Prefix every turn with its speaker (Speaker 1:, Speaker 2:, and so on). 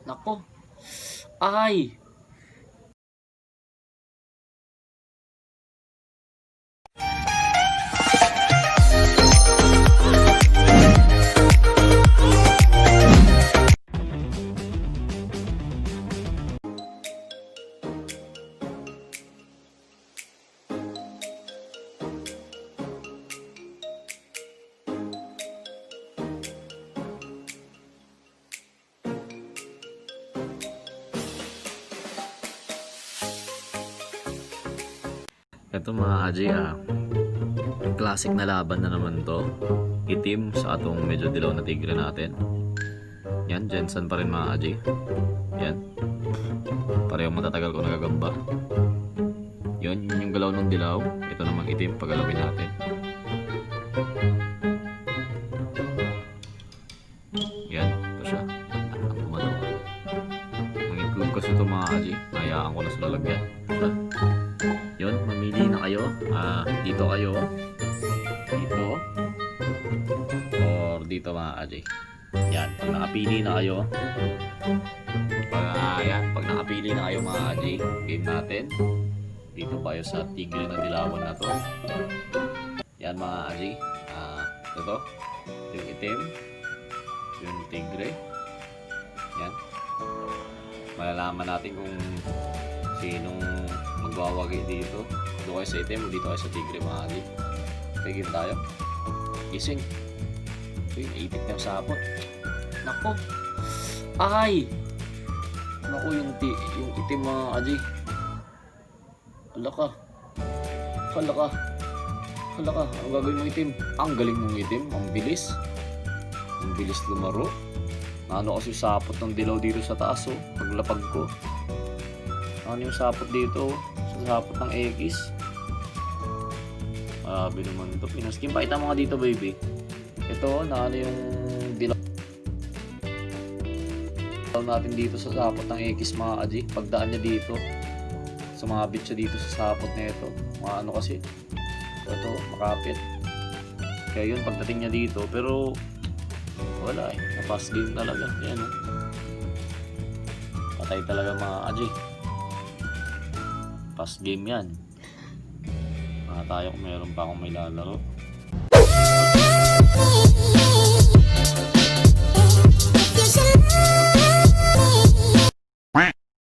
Speaker 1: Nako. Ay.
Speaker 2: Ito mga Aji, classic na laban na naman to. Itim sa atong medyo dilaw na tigre natin. Yan, Jensen pa rin mga Aji. Yan. Parehong matatagal ko nagagamba. Yun yung galaw ng dilaw. Ito namang itim, pagalawin natin. Yan, ito siya. Ang pumalo. Ang improve kasi ito mga Aji. Hayaan ko na sa lalagyan. Yun, mamili na kayo. Dito kayo. Dito. Or dito mga Aji. Yan, pag nakapili na kayo. Pag nakapili na kayo mga Aji, game natin. Dito tayo sa tigre ng dilawan na to. Yan mga Aji. Ito. Yung itim. Yung tigre. Yan. Malalaman natin kung sinong magwawagi dito. Dito kayo sa itim o dito kayo sa tigre mga Aji. Tigil tayo. Gising. Ito yung itik na sapot.
Speaker 1: Nako. Ay. Nako yung itim mga Aji. Hala ka. Hala ka. Hala ka. Ang gagawin mong itim. Ang galing mong itim. Ang bilis. Ang bilis lumaro. Ano kasi sapot ng dilaw dito sa taas oh. Paglapag ko. Ano yung sapot dito? Sa sapot ng X. Grabe naman ito. Pinaskin. Pakita mo nga dito baby. Ito na ano yung dilaw natin dito sa sapot ng X mga Aji. Pagdaan niya dito. Sumabit siya dito sa sapot na ito. Mga ano kasi. Ito makapit. Kaya yun pagdating niya dito. Pero wala eh. Na-pass game talaga. Yan oh. Patay talaga mga Aji. Pass game yan. Tayo kung meron pa akong may lalaro.